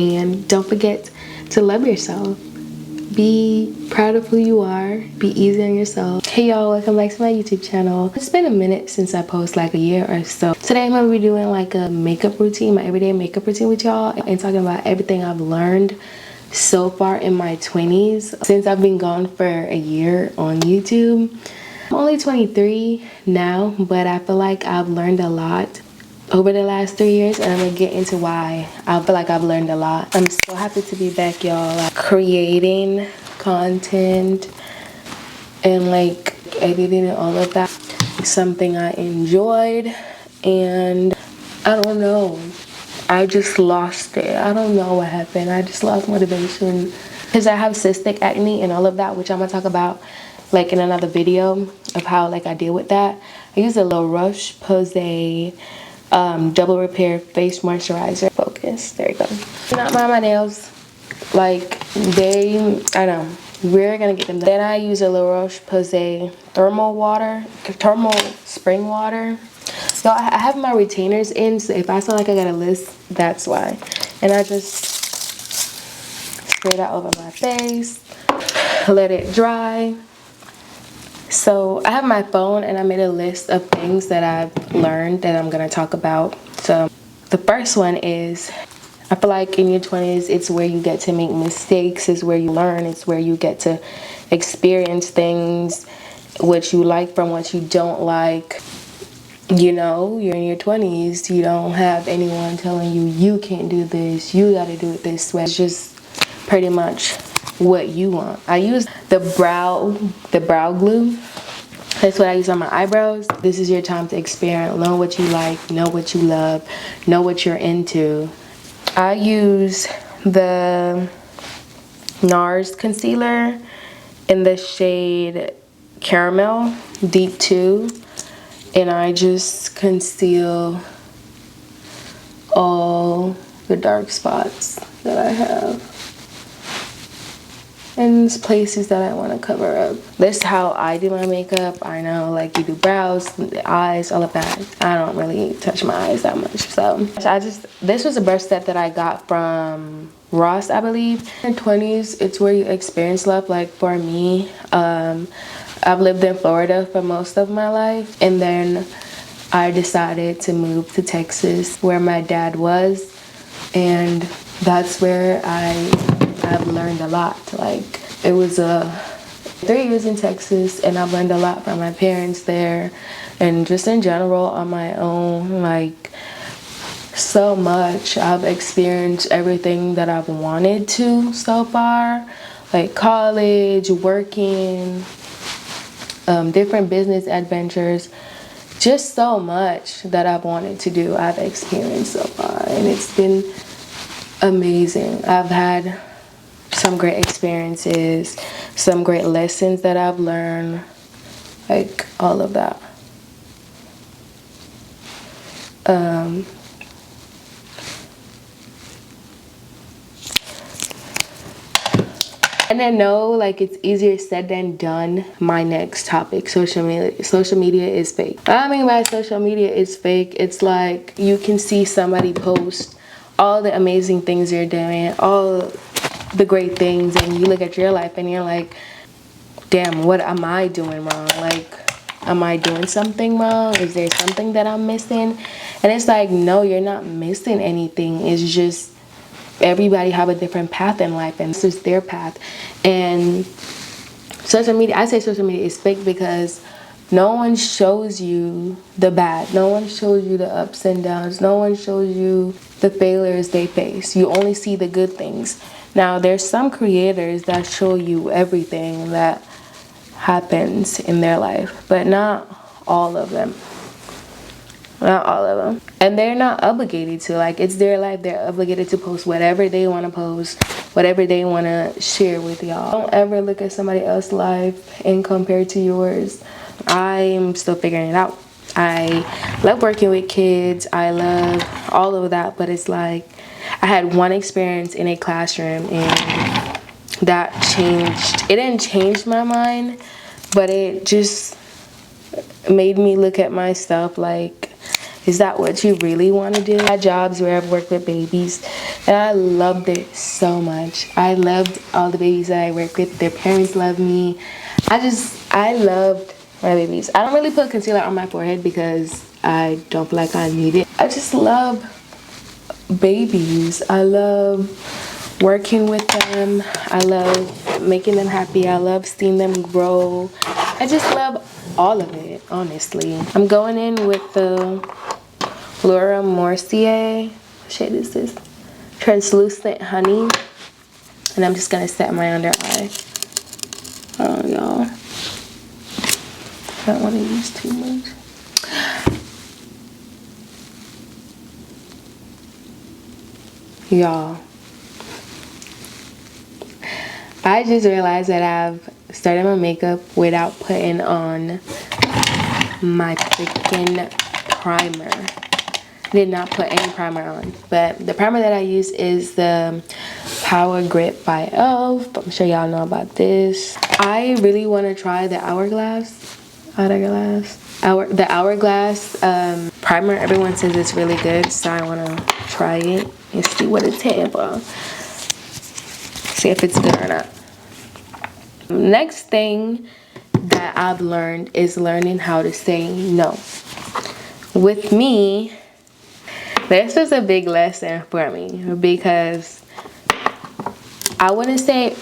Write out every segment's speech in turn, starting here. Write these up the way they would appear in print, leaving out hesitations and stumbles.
And don't forget to love yourself. Be proud of who you are. Be easy on yourself. Hey y'all, welcome back to my YouTube channel. It's been a minute since I post like a year or so. Today I'm gonna be doing like a makeup routine, my everyday makeup routine with y'all, and talking about everything I've learned so far in my 20s since I've been gone for a year on YouTube. I'm only 23 now, but I feel like I've learned a lot over the last 3 years, and I'm gonna get into why I feel like I've learned a lot. I'm so happy to be back, y'all, like creating content and like editing and all of that. Something I enjoyed, and I don't know, I just lost it. I don't know what happened. I just lost motivation because I have cystic acne and all of that, which I'm gonna talk about like in another video of how like I deal with that. I use a La Roche-Posay double repair face moisturizer. Focus, there you go. Not mind my nails, like they, I know, we're gonna get them done. Then I use a La Roche-Posay thermal spring water. So I have my retainers in, so if I sound like I got a list, that's why. And I just spray that over my face, let it dry. So I have my phone and I made a list of things that I've learned that I'm gonna talk about. So the first one is, I feel like in your 20s, it's where you get to make mistakes, it's where you learn, it's where you get to experience things, what you like from what you don't like. You know, you're in your 20s, you don't have anyone telling you, you can't do this, you gotta do it this way. It's just pretty much what you want. I use the brow glue. That's what I use on my eyebrows. This is your time to experiment, learn what you like, know what you love, know what you're into. I use the NARS concealer in the shade Caramel Deep 2, and I just conceal all the dark spots that I have and places that I want to cover up. This is how I do my makeup. I know, like, you do brows, the eyes, all of that. I don't really touch my eyes that much. So this was a brush set that I got from Ross, I believe. In your 20s, it's where you experience love. Like for me, I've lived in Florida for most of my life, and then I decided to move to Texas where my dad was, and that's where I've learned a lot. Like, it was 3 years in Texas, and I've learned a lot from my parents there, and just in general on my own. Like, so much. I've experienced everything that I've wanted to so far, like college, working, different business adventures. Just so much that I've wanted to do, I've experienced so far, and it's been amazing. I've had some great experiences, some great lessons that I've learned, like all of that. And I know, like, it's easier said than done. My next topic, social media. Social media is fake. What I mean by social media is fake, it's like you can see somebody post all the amazing things you're doing, all the great things, and you look at your life and you're like, damn, what am I doing wrong? Like, am I doing something wrong? Is there something that I'm missing? And it's like, no, you're not missing anything. It's just everybody have a different path in life, and this is their path. And social media, I say social media is fake because no one shows you the bad. No one shows you the ups and downs. No one shows you the failures they face. You only see the good things. Now, there's some creators that show you everything that happens in their life, but not all of them. Not all of them. And they're not obligated to. Like, it's their life. They're obligated to post whatever they want to post, whatever they want to share with y'all. Don't ever look at somebody else's life and compare to yours. I'm still figuring it out. I love working with kids. I love all of that. But it's like, I had one experience in a classroom, and that changed. It didn't change my mind, but it just made me look at myself like, Is that what you really want to do? I had jobs where I've worked with babies and I loved it so much. I loved all the babies that I worked with. Their parents loved me. I loved my babies. I don't really put concealer on my forehead because I don't feel like I need it. I just love babies. I love working with them. I love making them happy. I love seeing them grow. I just love all of it, honestly. I'm going in with the Laura Mercier, what shade is this? Translucent Honey. And I'm just gonna set my under eye. Oh, y'all. I don't want to use too much. Y'all, I just realized that I've started my makeup without putting on my freaking primer. I did not put any primer on, but the primer that I use is the Power Grip by e.l.f. I'm sure y'all know about this. I really want to try the Hourglass primer. Everyone says it's really good, so I want to try it and see what it's here for. See if it's good or not. Next thing that I've learned is learning how to say no. With me, this was a big lesson for me because I wouldn't say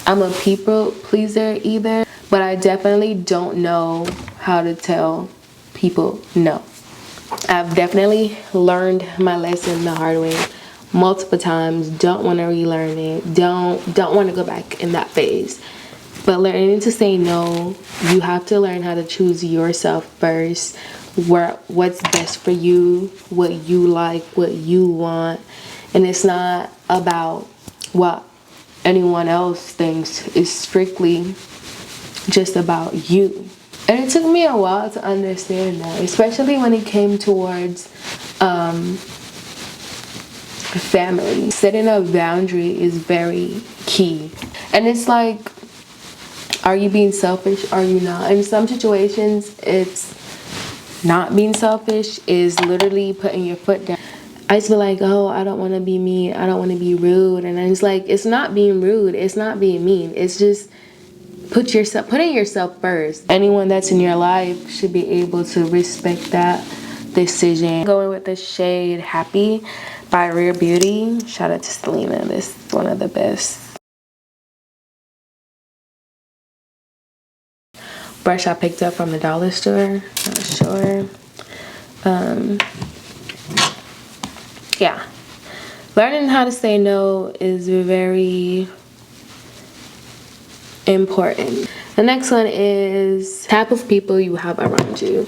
I'm a people pleaser either, but I definitely don't know how to tell people no. I've definitely learned my lesson the hard way multiple times. Don't want to relearn it. Don't want to go back in that phase. But learning to say no, you have to learn how to choose yourself first. What's best for you, what you like, what you want. And it's not about what anyone else thinks. It's strictly just about you. And it took me a while to understand that, especially when it came towards family. Setting a boundary is very key. And it's like, are you being selfish? Are you not? In some situations, it's not being selfish, is literally putting your foot down. I used to be like, oh, I don't want to be mean. I don't want to be rude. And it's like, it's not being rude. It's not being mean. It's just putting yourself first. Anyone that's in your life should be able to respect that decision. Going with the shade Happy by Rare Beauty. Shout out to Selena. This is one of the best. Brush I picked up from the dollar store. Not sure. Yeah. Learning how to say no is very important. The next one is type of people you have around you.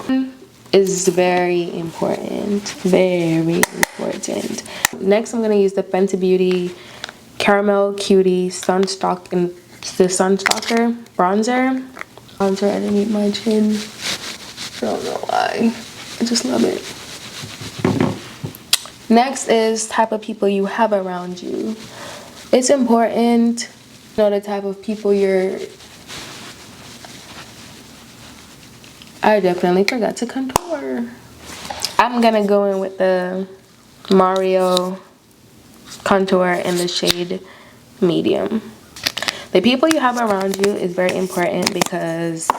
Is very important. Very important. Next, I'm gonna use the Fenty Beauty Caramel Cutie Sunstalker bronzer. Bronzer underneath my chin. I don't know why. I just love it. Next is type of people you have around you. It's important to know the type of people I definitely forgot to contour. I'm gonna go in with the Mario contour in the shade Medium. The people you have around you is very important because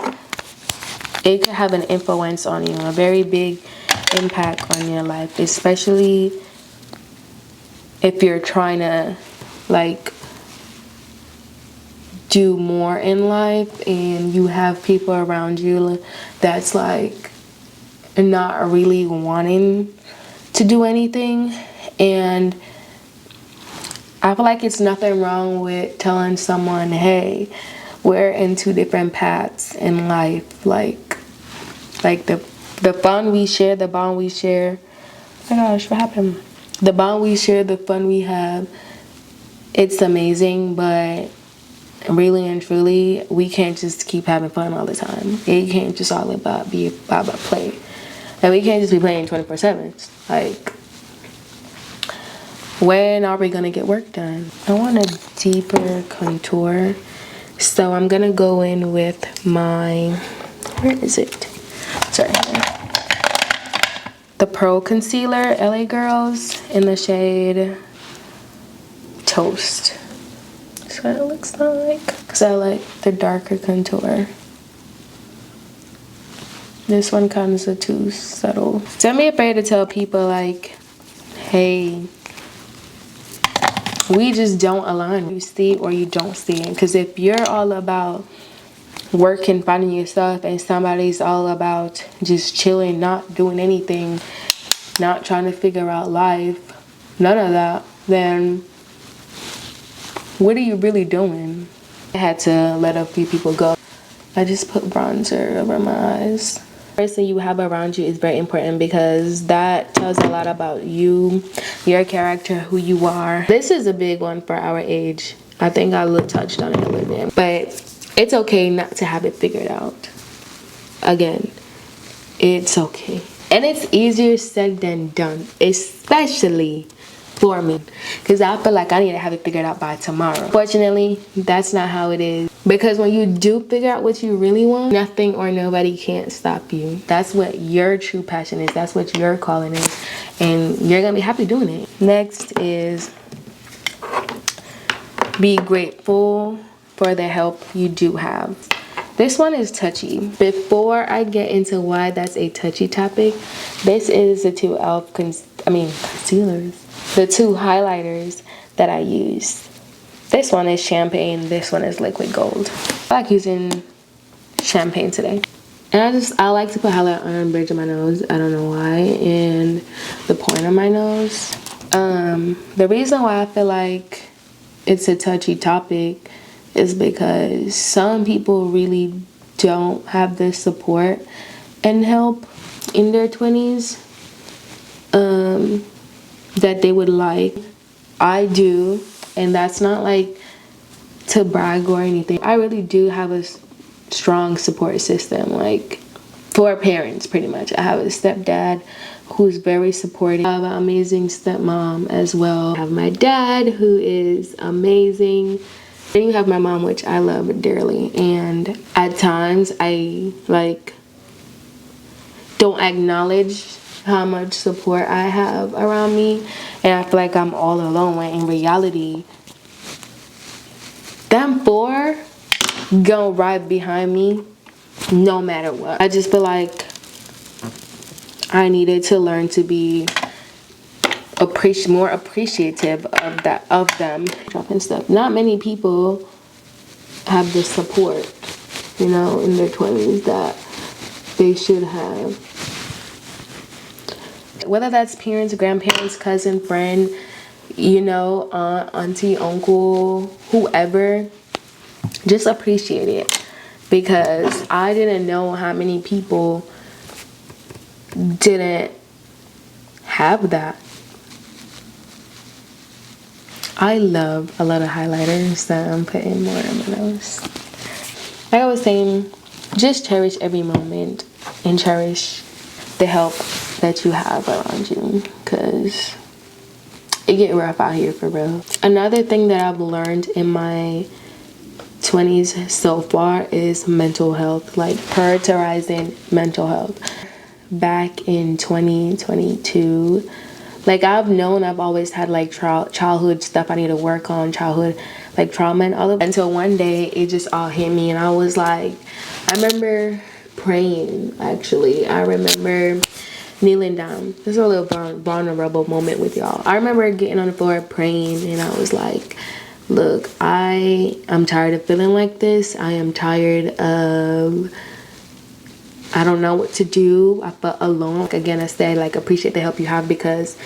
it can have an influence on you, a very big impact on your life, especially if you're trying to like do more in life and you have people around you that's like not really wanting to do anything. And I feel like it's nothing wrong with telling someone, hey, we're in two different paths in life. Like the fun we share, the bond we share. Oh my gosh, what happened? The bond we share, the fun we have, it's amazing, but really and truly, we can't just keep having fun all the time. It can't just all be about play. And we can't just be playing 24/7. Like, when are we gonna get work done? I want a deeper contour, so I'm gonna go in with my, where is it? Sorry. the Pro Concealer, LA Girls, in the shade Toast. That's what it looks like. Because I like the darker contour. This one comes too subtle. Don't be afraid to tell people like, hey, we just don't align. You see or you don't see it. Because if you're all about working, finding yourself, and somebody's all about just chilling, not doing anything, not trying to figure out life, none of that, then what are you really doing? I had to let a few people go. I just put bronzer over my eyes. The person you have around you is very important because that tells a lot about you, your character, who you are. This is a big one for our age. I think I touched on it a little bit, but it's okay not to have it figured out. Again, it's okay. And it's easier said than done, especially for me, because I feel like I need to have it figured out by tomorrow. Fortunately, that's not how it is, because when you do figure out what you really want, nothing or nobody can't stop you. That's what your true passion is. That's what your calling is, and you're gonna be happy doing it. Next is be grateful for the help you do have. This one is touchy. Before I get into why that's a touchy topic, this is the two concealers. The two highlighters that I use. This one is Champagne, this one is Liquid Gold. I like using Champagne today. And I like to put highlight on the bridge of my nose. I don't know why. And the point of my nose. The reason why I feel like it's a touchy topic is because some people really don't have the support and help in their 20s. That they would like. I do, and that's not like to brag or anything. I really do have a strong support system, like for parents pretty much. I have a stepdad who's very supportive. I have an amazing stepmom as well. I have my dad who is amazing. Then you have my mom, which I love dearly, and at times I like don't acknowledge how much support I have around me, and I feel like I'm all alone, when in reality them four gonna ride behind me no matter what. I just feel like I needed to learn to be more appreciative of them. Dropping stuff. Not many people have the support, you know, in their 20s that they should have. Whether that's parents, grandparents, cousin, friend, you know, aunt, auntie, uncle, whoever, just appreciate it, because I didn't know how many people didn't have that. I love a lot of highlighters, so I'm putting more on my nose. Like I was saying, just cherish every moment and cherish the help that you have around you, because it get rough out here for real. Another thing that I've learned in my 20s so far is mental health, like prioritizing mental health. Back in 2022, like I've always had like childhood stuff I need to work on, childhood like trauma and all of that, until one day it just all hit me, and I was like, I remember praying. Actually, I remember kneeling down. This is a little vulnerable moment with y'all. I remember getting on the floor praying, and I was like, look, I'm tired of feeling like this. I am tired of, I don't know what to do. I felt alone. Again, I said, like, appreciate the help you have, because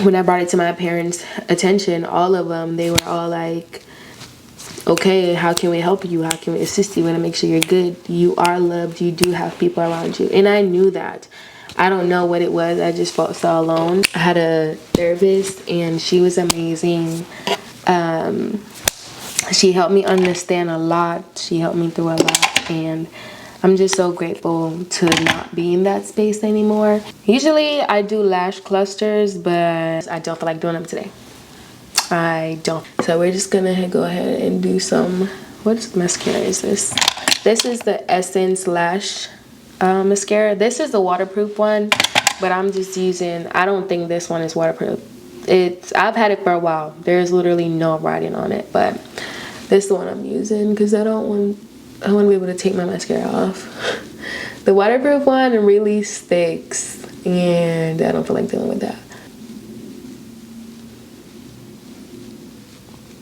when I brought it to my parents' attention, all of them, they were all like, okay, how can we help you? How can we assist you? We want to make sure you're good. You are loved. You do have people around you. And I knew that. I don't know what it was. I just felt so alone. I had a therapist, and she was amazing. She helped me understand a lot. She helped me through a lot. And I'm just so grateful to not be in that space anymore. Usually I do lash clusters, but I don't feel like doing them today. I don't. So we're just gonna go ahead and do some, what mascara is this? This is the Essence Lash mascara. This is the waterproof one. but I'm just using, I don't think this one is waterproof. I've had it for a while. There's literally no writing on it, but this is the one I'm using because I want to be able to take my mascara off. The waterproof one really sticks, and I don't feel like dealing with that.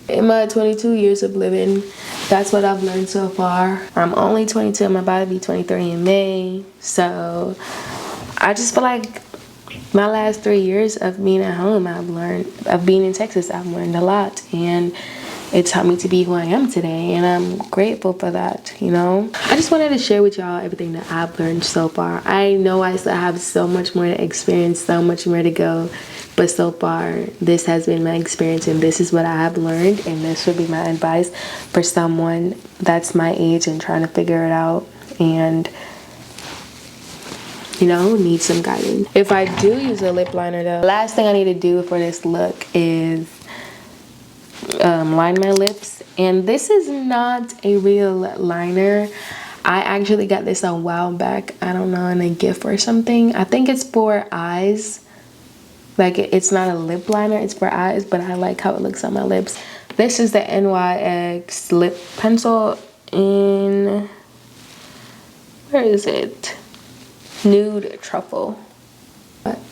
In my 22 years of living, that's what I've learned so far. I'm only 22, I'm about to be 23 in May. So I just feel like my last 3 years of being at home, of being in Texas, I've learned a lot. And it taught me to be who I am today. And I'm grateful for that, you know? I just wanted to share with y'all everything that I've learned so far. I know I still have so much more to experience, so much more to go. But so far, this has been my experience, and this is what I have learned, and this would be my advice for someone that's my age and trying to figure it out and, you know, need some guidance. If I do use a lip liner though, the last thing I need to do for this look is line my lips. And this is not a real liner. I actually got this a while back, I don't know, in a gift or something. I think it's for eyes. Like, it's not a lip liner, it's for eyes, but I like how it looks on my lips. This is the NYX lip pencil in, where is it? Nude Truffle.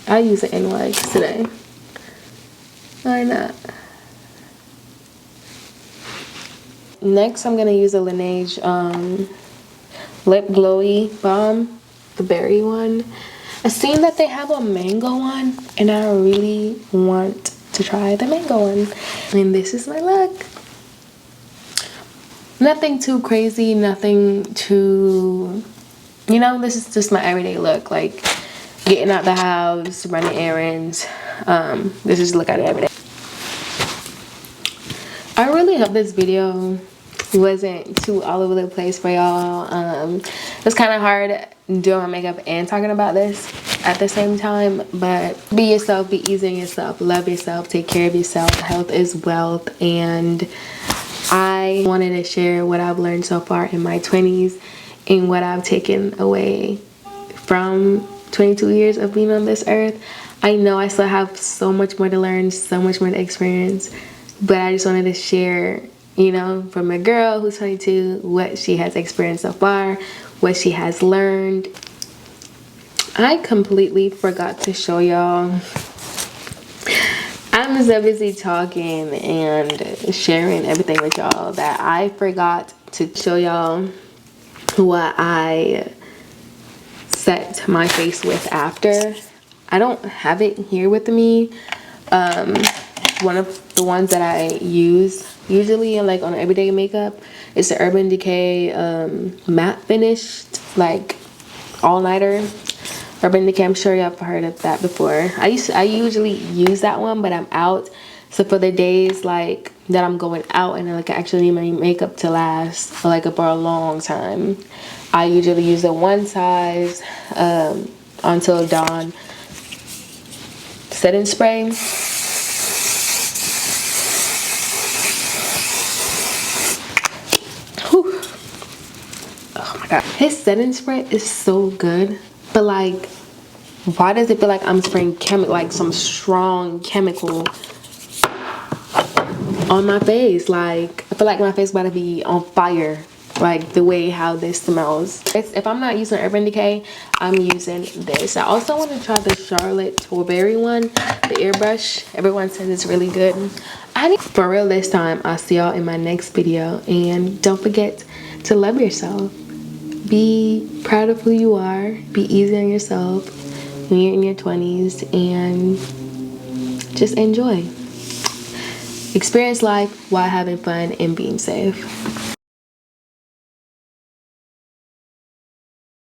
I use the NYX today. Why not? Next, I'm gonna use the Laneige Lip Glowy Balm, the berry one. I've seen that they have a mango one, and I really want to try the mango one. And this is my look. Nothing too crazy, nothing too, you know, this is just my everyday look. Like getting out the house, running errands. This is the look I do every day. I really hope this video wasn't too all over the place for y'all. It's kind of hard doing my makeup and talking about this at the same time, but be yourself, be easy on yourself, love yourself, take care of yourself. Health is wealth, and I wanted to share what I've learned so far in my 20s and what I've taken away from 22 years of being on this earth. I know I still have so much more to learn, so much more to experience, but I just wanted to share, you know, from a girl who's 22, what she has experienced so far, what she has learned. I completely forgot to show y'all. I'm so busy talking and sharing everything with y'all that I forgot to show y'all what I set my face with after. I don't have it here with me. One of the ones that I use usually like on everyday makeup is the Urban Decay matte finished like all-nighter. Urban Decay, I'm sure y'all have heard of that before. I usually use that one, but I'm out. So for the days like that I'm going out and like I actually need my makeup to last for a long time, I usually use the one size Until Dawn setting spray. Whew. Oh my god, his setting spray is so good, but like, why does it feel like I'm spraying some strong chemical on my face? Like, I feel like my face about to be on fire, like the way how this smells. If I'm not using Urban Decay, I'm using this. I also want to try the Charlotte Tilbury one, the airbrush. Everyone says it's really good. For real this time. I'll see y'all in my next video, and don't forget to love yourself. Be proud of who you are. Be easy on yourself when you're in your 20s, and just enjoy. Experience life while having fun and being safe.